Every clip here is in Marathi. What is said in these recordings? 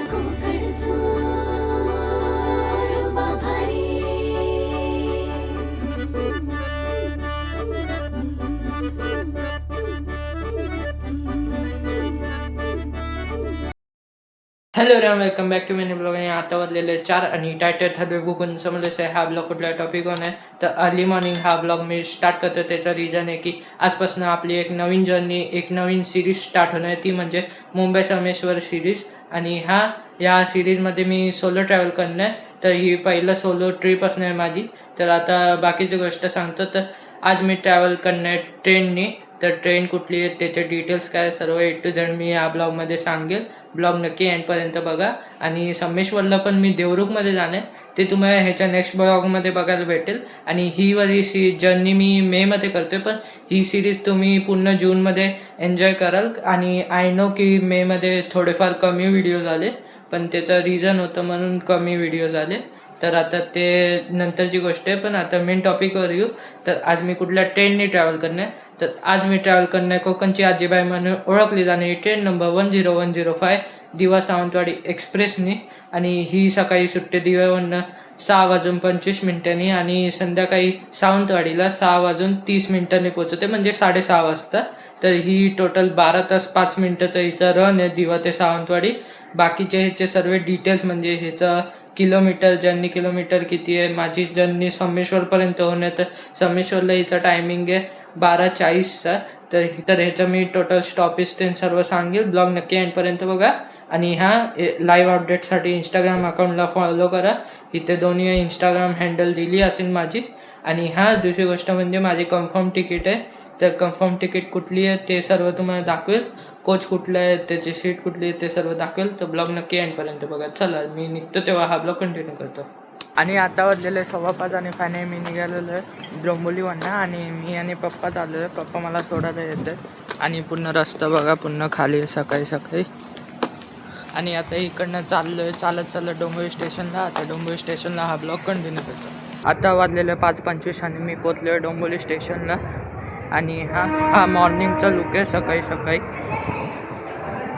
Hello everyone, welcome back to mini blog. आणि आता वाजलेले 4 आणि टायटल ठरवे बघून समजलं आहे हा ब्लॉग कुठल्या टॉपिकवर आहे. तर अर्ली मॉर्निंग हा ब्लॉग मी स्टार्ट करतो. त्याचं रिझन आहे की आजपासून आपली एक नवीन जर्नी, एक नवीन सिरीज स्टार्ट होणार आहे, ती म्हणजे मुंबई सोमेश्वर सिरीज. आणि या सिरीजमध्ये मी सोलो ट्रॅव्हल करणार. तर ही पहिलं सोलो ट्रिप असणार आहे माझी. तर आता बाकीची गोष्ट सांगतो. तर आज मी ट्रॅव्हल करणार ट्रेननी. तर ट्रेन कुठली आहे, त्याचे डिटेल्स काय, सर्व A to Z मी या ब्लॉगमध्ये सांगेल. ब्लॉग नक्की एंडपर्यंत बघा. आणि संमेश्वरला पण मी देवरुखमध्ये जाणार, ते तुम्हाला ह्याच्या नेक्स्ट ब्लॉगमध्ये बघायला भेटेल. आणि ही जर्नी मी मेमध्ये करतो, पण ही सिरीज तुम्ही पूर्ण जूनमध्ये एन्जॉय कराल. आणि आय नो की मेमध्ये थोडेफार कमी व्हिडिओ झाले, पण त्याचं रिझन होतं म्हणून कमी व्हिडिओ झाले. तर आता ते नंतरची गोष्ट आहे. पण आता मेन टॉपिकवर येऊ. तर आज मी कुठल्या ट्रेनने ट्रॅव्हल करणार. तर आज मी ट्रॅव्हल करणार कोकणची आजीबाई म्हणून ओळखली जाणारी ट्रेन नंबर 10105 दिवा सावंतवाडी एक्सप्रेसनी. आणि ही सकाळी सुट्टे दिव्यावरनं 6:25 आणि संध्याकाळी सावंतवाडीला 6:30 पोहोचते, म्हणजे 6:30 वाजता. तर ही टोटल 12 तास 5 मिनिटाचा हिचा रन आहे दिवा ते सावंतवाडी. बाकीचे ह्याचे सर्व डिटेल्स म्हणजे ह्याचा जर्नी किलोमीटर किती आहे, माझी जर्नी संमेश्वरपर्यंत होणे. तर संमेश्वरला हिचा टायमिंग आहे 12:40चा. तर ह्याचं मी टोटल स्टॉपेज ते सर्व सांगेल. ब्लॉग नक्की एंडपर्यंत बघा. आणि लाईव्ह अपडेटसाठी इंस्टाग्राम अकाउंटला फॉलो करा. इथे दोन्ही इंस्टाग्राम हँडल दिली असेल माझी. आणि दुसरी गोष्ट म्हणजे माझी कन्फर्म तिकीट आहे. तर कन्फर्म तिकीट कुठली आहे ते सर्व तुम्हाला दाखवेल. कोच कुठलं आहे, त्याची सीट कुठली आहे ते सर्व दाखवेल. तर ब्लॉग नक्की एंडपर्यंत बघा. चला, मी निघतो तेव्हा हा ब्लॉग कंटिन्यू करतो. आणि आता वाजलेले 5:15 आणि फायनली मी निघालेलो आहे डोंबिवलीवरनं. आणि मी आणि पप्पा चाललो आहे. पप्पा मला सोडायला येते. आणि पूर्ण रस्ता बघा, पूर्ण खाली आहे सकाळी. आणि आता इकडनं चाललो आहे चालत डोंबिवली स्टेशनला. आता डोंबिवली स्टेशनला हा ब्लॉग कंटिन्यू करतो. आता वाजलेलं 5:25 आणि मी पोचलो आहे डोंबिवली स्टेशनला. आणि हा मॉर्निंगचा लुक आहे सकाळी.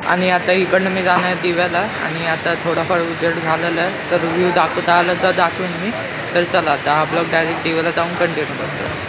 आणि आता इकडनं मी जाणार आहे दिव्याला. आणि आता थोडाफार उजेड झालेला आहे, तर व्ह्यू दाखवता आलं तर दाखवेन मी. तर चला, आता हा ब्लॉग डायरेक्ट दिव्याला जाऊन कंटिन्यू करतो.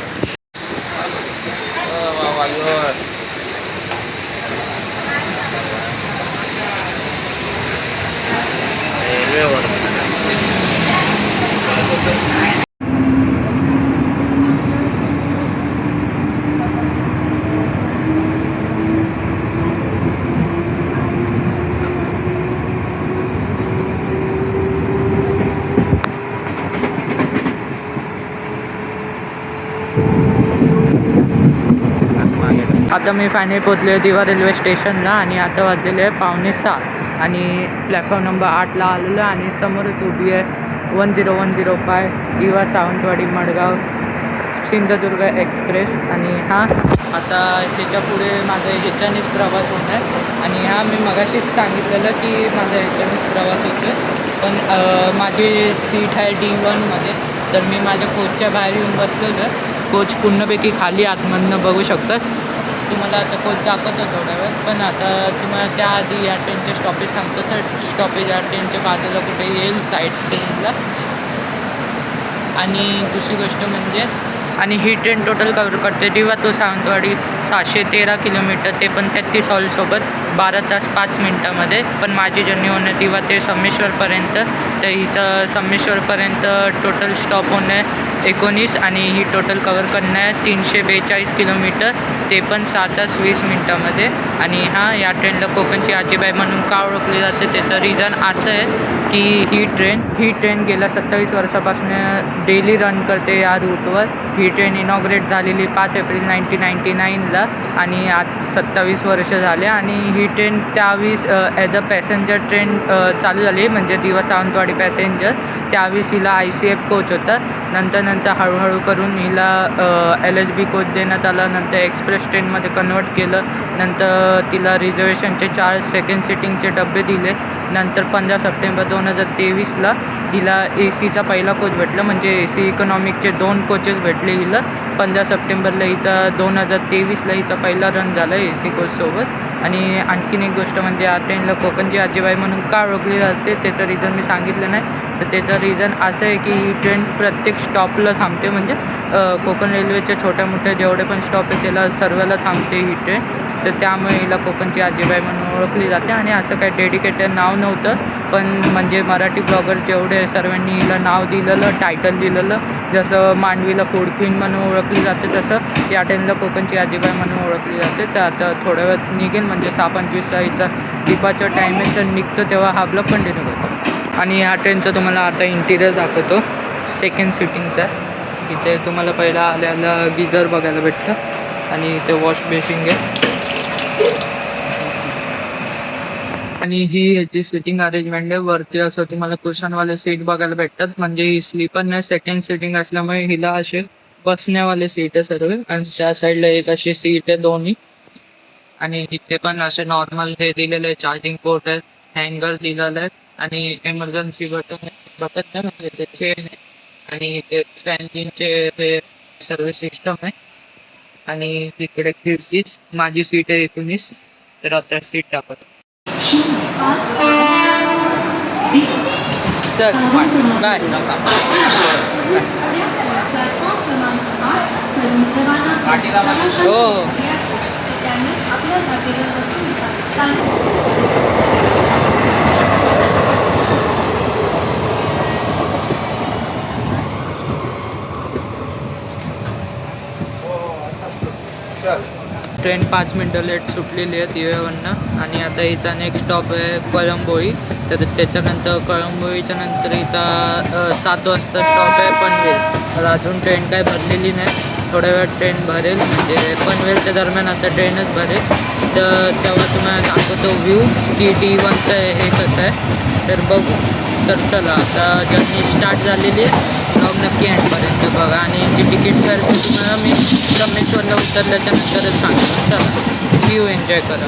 आता मी फायनली पोचलो आहे दिवा रेल्वे स्टेशनला. आणि आता वाजलेले आहे 5:45 आणि प्लॅटफॉर्म नंबर 8ला आलेलो आहे. आणि समोरच उभी आहे 10105 दिवा सावंतवाडी मडगाव सिंधुदुर्ग एक्सप्रेस. आणि आता त्याच्या पुढे माझा ह्याच्यानेच प्रवास होणार आहे. आणि मी मगाशीच सांगितलेलं की माझा ह्याच्यानेच प्रवास होतो आहे. पण माझी सीट आहे D1मध्ये. तर मी माझ्या कोचच्या बाहेर येऊन बसलेलो आहे. कोच पूर्णपैकी खाली आतमधनं बघू शकतात. तुम्हाला आता कोच दाखवतो थोड्या वेळ. पण आता तुम्हाला त्याआधी या ट्रेनचे स्टॉपेज सांगतो. तर स्टॉपेज या ट्रेनच्या बाजूला कुठे येईल साईड स्क्रीनला. आणि दुसरी गोष्ट म्हणजे ही ट्रेन टोटल कवर करते दिवा तो सावंतवाडी 713 किलोमीटर, ते पण 33 हॉलसोबत 12 तास 5 मिनटामध्ये. पण माझी जर्नी होणं दिवा ते संमेश्वरपर्यंत. तर इथं संमेश्वरपर्यंत टोटल स्टॉप होणं 19. आणि ही टोटल कवर करणं आहे 342 किलोमीटर, ते पण 7 तास 20 मिनटामध्ये. आणि या ट्रेनला कोकणची आजीबाई म्हणून का ओळखली जाते, त्याचं रिझन असं आहे की ही ट्रेन गेल्या 27 वर्षापासून डेली रन करते या रूटवर. ही ट्रेन इनॉग्रेट झालेली 5 एप्रिल 1999ला. आणि आज 27 वर्ष झाले. आणि ही ट्रेन त्यावेळेस ॲज अ पॅसेंजर ट्रेन चालू झाली, म्हणजे दिवा सावंतवाडी पॅसेंजर. त्यावेळेस हिला ICF कोच होता. नंतर हळूहळू करून हिला LHB कोच देण्यात आलं. नंतर एक्सप्रेस ट्रेनमध्ये कन्वर्ट केलं. नंतर तिला रिझर्वेशनचे 4 सेकंड सिटिंगचे डबे दिले. नंतर 15 सप्टेंबर 2023ला हिला AC पहिला कोच भेटला, म्हणजे AC इकॉनॉमिकचे 2 कोचेस भेटले हिला. 15 सप्टेंबरला हिचा 2023ला हिचा पहिला रन झाला AC कोचसोबत. आणि आणखीन एक गोष्ट म्हणजे या ट्रेनला कोकणची आजीबाई म्हणून का ओळखली जाते त्याचं रिझन मी सांगितलं नाही. तर त्याचं रिझन असं आहे की ही ट्रेन प्रत्येक स्टॉपला थांबते, म्हणजे कोकण रेल्वेच्या छोट्या मोठ्या जेवढे पण स्टॉप आहे त्याला सर्वाला थांबते ही ट्रेन. तर त्यामुळे हिला कोकणची आजीबाई म्हणून ओळखली जाते. आणि असं काही डेडिकेटेड नाव नव्हतं, पण म्हणजे मराठी ब्लॉगर जेवढे सर्वांनी हिला नाव दिलेलं, टायटल दिलेलं. जसं मांडवीला फूड क्वीन म्हणून ओळखली जाते, तसं या ट्रेनला कोकणची आजीबाई म्हणून ओळखली जाते. तर आता थोड्या वेळात निघेल, म्हणजे 6:25 हिचा डिपार्चर टाईम आहे, तर निघतो तेव्हा हा ब्लॉग कंटिन्यू करतो. आणि ह्या ट्रेनचं तुम्हाला आता इंटिरियर दाखवतो. सेकंड सिटिंगचा इथे तुम्हाला पहिला आल्याला गिझर बघायला भेटतं आणि इथे वॉश बेसिंग आहे. आणि ही ह्याची सिटिंग अरेंजमेंट आहे. वरती असं तुम्हाला कुशनवाले सीट बघायला भेटतात, म्हणजे ही स्लीपर नाही, सेकंड सिटिंग असल्यामुळे हिला असे बसण्यावाले सीट आहे सर्व. आणि त्या साईडला एक अशी सीट आहे दोन्ही. आणि इथे पण असे नॉर्मल हे दिलेलं आहे, चार्जिंग पोर्ट आहे, हँगर दिलेलं आहे आणि इमर्जन्सी बटन नाही म्हणजे ते चेन आहे. आणि इथे फॅनचे हे सर्व्हिस सिस्टम आहे. आणि तिकडे खिडकी, माझी सीट आहे 19, तर आता सीट टाकतो. चल बाय. हो. ट्रेन 5 मिनटं लेट सुटलेली आहे दिवेवरनं. आणि आता हिचा नेक्स्ट स्टॉप आहे कळंबोळी. तर त्याच्यानंतर कळंबोळीच्या नंतर हिचा 7 वाजता स्टॉप आहे पनवेल. तर अजून ट्रेन काय भरलेली नाही, थोड्या वेळात ट्रेन भरेल, म्हणजे पनवेलच्या दरम्यान आता ट्रेनच भरेल. तर तेव्हा तुम्हाला दाखवतो व्ह्यू की T1चं हे कसं आहे, तर बघू. तर चला आता जर्नी स्टार्ट झालेली आहे, जाऊन नक्की एंडपर्यंत बघा. आणि याची तिकीट करायची तुम्हाला मी संगमेश्वरला उतरल्याच्या नंतरच सांगतो. चला व्ह्यू एन्जॉय करा.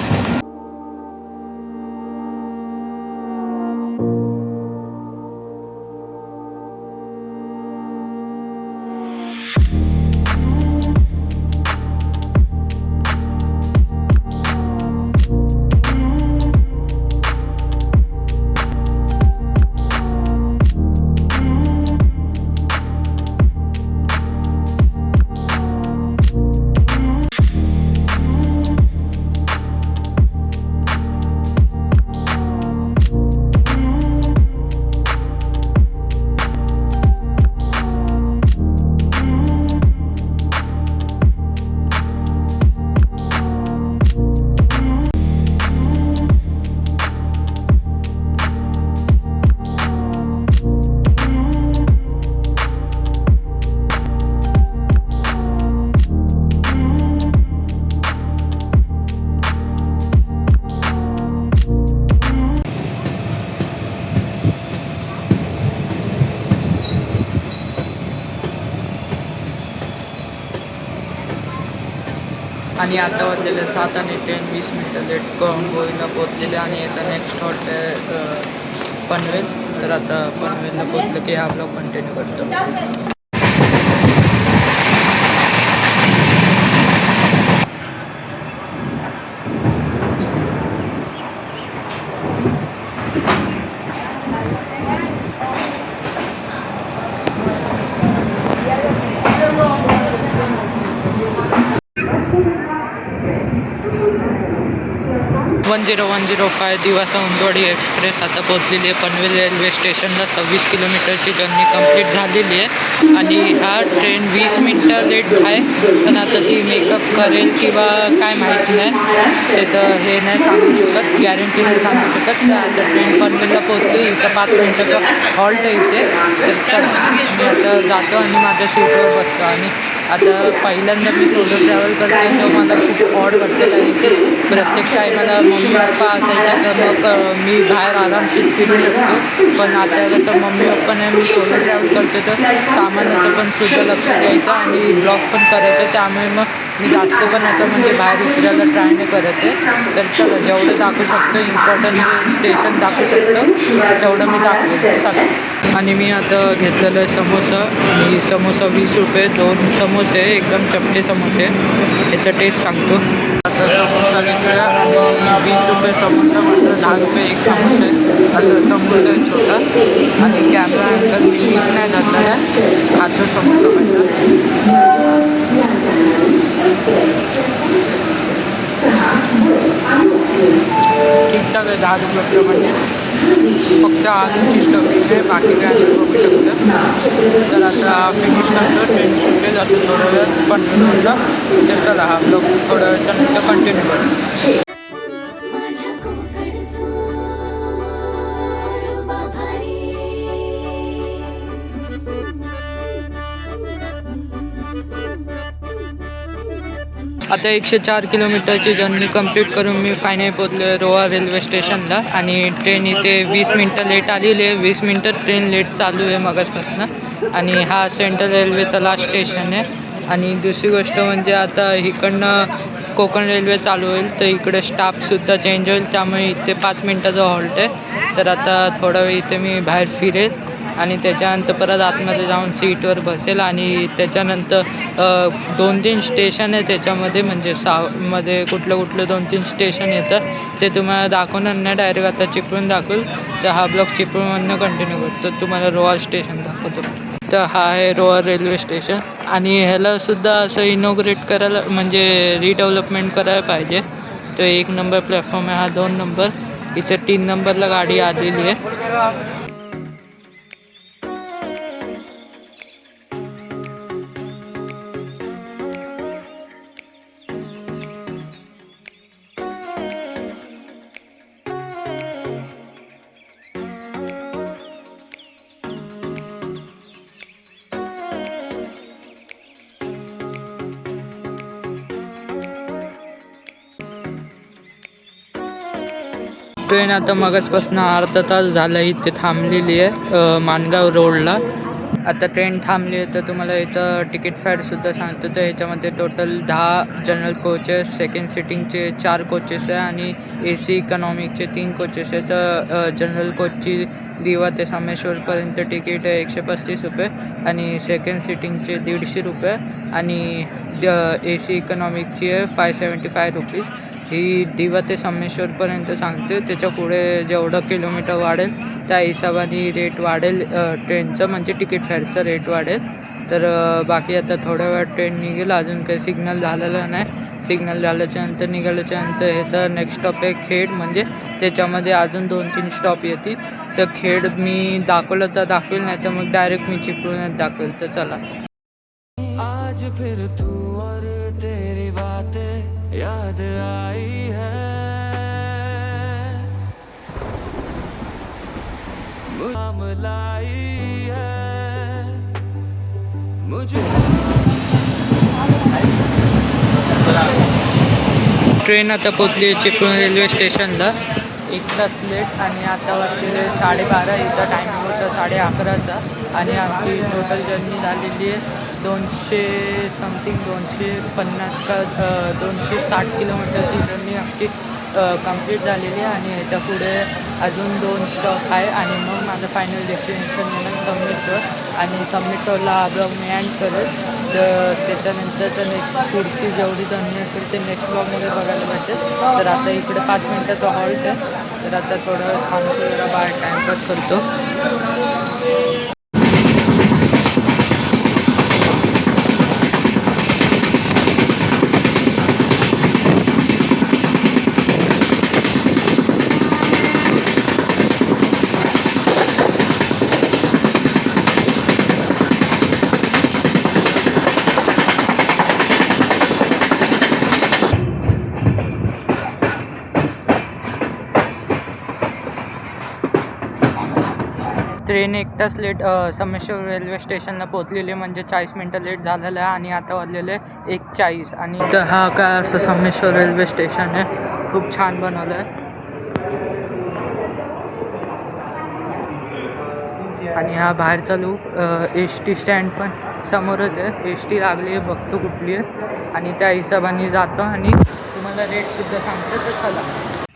आणि आता वाजलेले 7 आणि 20 मिनटं लेट कळंबोळीला पोचलेले. आणि याचा नेक्स्ट स्पॉट आहे पनवेल. तर आता पनवेलला पोचलं की हा ब्लॉग कंटिन्यू करतो. 10105 दिवासा उंदवाडी एक्सप्रेस आता पोहोचलेली आहे पनवेल रेल्वे स्टेशनला. 26 किलोमीटरची जर्नी कंप्लीट झालेली आहे. आणि हा ट्रेन 20 मिनटं लेट आहे, पण आता ती मेकअप करेल किंवा काय माहीत नाही, त्याचं हे नाही सांगू शकत, गॅरंटी नाही सांगू शकत. तर आता ट्रेन पनवेलला पोहोचली, इथं 5 मिनटाचा हॉल्ट आहे इथे. तर चला मी आता जातो आणि माझ्या सीटवर बसतो. आणि आता पहिल्यांदा मी सोलो ट्रॅव्हल करते, तो मला खूप ऑड वाटते, कारण की प्रत्येक टायमाला मम्मी पप्पा असायच्या तर मग मी बाहेर आरामशीर फिरू शकतो. पण आता जसं मम्मी पप्पा नाही, मी सोलो ट्रॅव्हल करतो तर सामानाचं पण सुद्धा लक्ष द्यायचं आणि ब्लॉग पण करायचं. त्यामुळे मग मी जास्त पण असं म्हणजे बाहेर उतरायला ट्राय नाही करत आहे. तर चला जेवढं दाखवू शकतो, इम्पॉर्टंट स्टेशन दाखवू शकतो तेवढं मी दाखवेल. चला. आणि मी आता घेतलेलं आहे समोसा, आणि समोसा 20 रुपये 2 समोसे, एकदम चपटे समोसे. याचा टेस्ट सांगतो. आता समोसा घेतला आणि 20 रुपये समोसा म्हटलं 10 रुपये एक समोसा आहे. असं समोसा आहे छोटा आणि कॅमेरा अँगल मी नीट नाही घातला आहे. खातो समोसा म्हटलं ठीकठाक आहे 10 रुपयाप्रमाणे. फक्त आलूची स्टफिंग आहे, बाकी काय नाही बघू शकतं. तर आता फिनिश करतो. ट्रेन सुटेल आता थोड्या वेळात कंटिन्यूला. तर चला हा ब्लॉग थोड्या वेळच्या नंतर कंटिन्यू करू. आता 104 किलोमीटरची जर्नी कंप्लीट करून मी फायनली पोचलो आहे रोहा रेल्वे स्टेशनला. आणि ट्रेन इथे 20 मिनटं लेट आलेली आहे. 20 मिनटं ट्रेन लेट चालू आहे मगासपासून. आणि हा सेंट्रल रेल्वेचा लास्ट स्टेशन आहे. आणि दुसरी गोष्ट म्हणजे आता इकडनं कोकण रेल्वे चालू होईल, तर इकडे स्टाफसुद्धा चेंज होईल, त्यामुळे इथे 5 मिनटाचा हॉल्ट आहे. तर आता थोडा वेळ इथे मी बाहेर फिरेल आणि त्याच्यानंतर परत आतमध्ये जाऊन सीटवर बसेल. आणि त्याच्यानंतर 2-3 स्टेशन आहे त्याच्यामध्ये, म्हणजे मध्ये कुठलं 2-3 स्टेशन येतं ते तुम्हाला दाखवणार नाही, डायरेक्ट आता चिपळूण दाखवेल. तर हा ब्लॉग चिपळूणमधनं कंटिन्यू करतो, तुम्हाला रोहा स्टेशन दाखवतो. तर हा आहे रोहा रेल्वे स्टेशन. आणि ह्यालासुद्धा असं इनॉग्रेट करायला म्हणजे रिडेव्हलपमेंट करायला पाहिजे. तर 1 नंबर प्लॅटफॉर्म आहे हा. 2 नंबर इथे 3 नंबरला गाडी आलेली आहे. ट्रेन आता मगासपासून अर्धा तास झाला इथे थांबलेली आहे माणगाव रोडला. आता ट्रेन थांबली आहे तर तुम्हाला इथं तिकीट फेअरसुद्धा सांगतो. तर ह्याच्यामध्ये टोटल 10 जनरल कोचेस, सेकंड सिटिंगचे 4 कोचेस आहे आणि AC इकॉनॉमिकचे 3 कोचेस आहे. तर जनरल कोचची दिवा ते सामेश्वरपर्यंत तिकीट आहे 135 रुपये आणि सेकंड सिटिंगचे 150 रुपये आणि AC इकॉनॉमिकची आहे 575 रुपीज. ही दिवा ते संमेश्वरपर्यंत सांगते. त्याच्या पुढे जेवढं किलोमीटर वाढेल त्या हिशोबाने रेट वाढेल ट्रेनचं, म्हणजे तिकीट फेअरचं रेट वाढेल. तर बाकी आता थोड्या वेळात ट्रेन निघेल. अजून काही सिग्नल झालेलं नाही. सिग्नल झाल्याच्यानंतर निघाल्याच्यानंतर ह्याचा नेक्स्ट स्टॉप आहे खेड, म्हणजे त्याच्यामध्ये अजून 2-3 स्टॉप येतील. तर खेड मी दाखवलं तर दाखवेल, नाही तर मग डायरेक्ट मी चिपळूणच दाखवेल. तर चला. आज फिर तू और तेरी बातें याद आई है, लाई है मुझे. ट्रेन आता पोचली चिपळूण रेल्वे स्टेशनला. 1 तास लेट आणि आता वाजले 12:30. इथं टायमिंग होतं 11:30चा. आणि आमची टोटल जर्नी झालेली आहे 200 समथिंग 250 का 260 किलोमीटरची जर्नी आमची कंप्लीट झालेली आहे. आणि ह्याच्या पुढे अजून 2 स्टॉप आहे आणि मग माझं फायनल डेस्टिनेशन म्हणून सबमिटवर. आणि सबमिटवरला हा ब्लॉग मी एंड करेल. तर त्याच्यानंतर तर नेक्स्ट पुढची जेवढी जर्नी असेल ते नेक्स्ट ब्लॉगमध्ये बघायला भेटेल. तर आता इकडे 5 मिनटाचा हॉल्ट आहे. तर आता थोडं वेळ थांबतो, जरा बाहेर टाईमपास करतो. ट्रेन 1 तास लेट संमेश्वर रेल्वे स्टेशनला पोचलेली, म्हणजे 40 मिनटं लेट झालेलं आहे. आणि आता वाजलेलं आहे 1:40. आणि तर हा काय असं संमेश्वर रेल्वे स्टेशन आहे, खूप छान बनवलं आहे. आणि हा बाहेरचा लूक ST स्टँड पण समोरच आहे. ST लागली आहे, बघतो कुठली आहे आणि त्या हिशोबाने जातो आणि तुम्हाला रेटसुद्धा सांगतो. तर चला.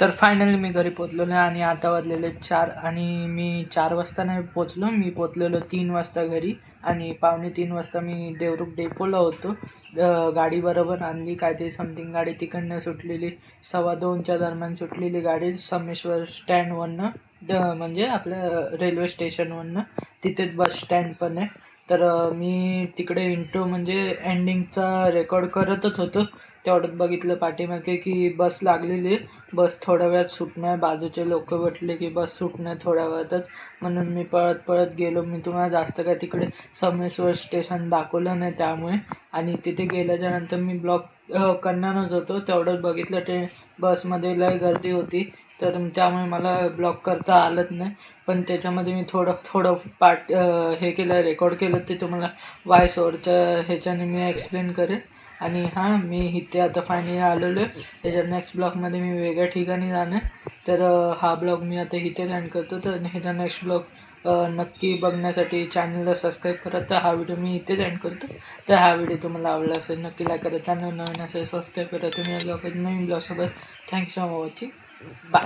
तर फायनली मी घरी पोचलेलो आहे आणि आता वाजलेले 4. आणि मी 4 वाजता नाही पोचलो, मी पोचलेलो 3 वाजता घरी. आणि 2:45 वाजता मी देवरुख डेपोला होतो. गाडी बरोबर आणली. काय ते समथिंग गाडी तिकडनं सुटलेली 2:15च्या दरम्यान सुटलेली गाडी संगमेश्वर स्टँडवरनं म्हणजे आपल्या रेल्वे स्टेशनवरनं. तिथे बस स्टँड पण आहे. तर मी तिकडे इंट्रो म्हणजे एंडिंगचा रेकॉर्ड करतच होतो. तेवढ्यात बघितलं पाठीमागे की बस लागलेली आहे. बस थोड्या वेळात सुटणार. बाजूचे लोक म्हटले की बस सुटणार थोड्या वेळातच. म्हणून मी पळत गेलो. मी तुम्हाला जास्त काय तिकडे संगमेश्वर स्टेशन दाखवलं नाही त्यामुळे. आणि तिथे गेल्याच्यानंतर मी ब्लॉग करणारच होतो. तेवढंच बघितलं ते बसमध्ये लय गर्दी होती. तर त्यामुळे मला ब्लॉग करता आलंच नाही. पण त्याच्यामध्ये मी थोडं पार्ट हे केलं, रेकॉर्ड केलं. ते तुम्हाला व्हॉइस ओव्हरच्या ह्याच्याने मी एक्सप्लेन करेन. आणि हां, मी इथे आता फायनली आलेलो आहे. त्याच्या नेक्स्ट ब्लॉगमध्ये मी वेगळ्या ठिकाणी जाणार. तर हा ब्लॉग मी आता इथेच एंड करतो. तर ह्याचा नेक्स्ट ब्लॉग नक्की बघण्यासाठी चॅनलला सबस्क्राईब करा. तर हा व्हिडिओ मी इथेच एंड करतो. तर हा व्हिडिओ तुम्हाला आवडला असेल नक्की लाईक करा. चॅनल नवीन असेल सबस्क्राईब करा. तुम्ही या ब्लॉगमध्ये नवीन ब्लॉगसोबत. Thanks for watching. बाय.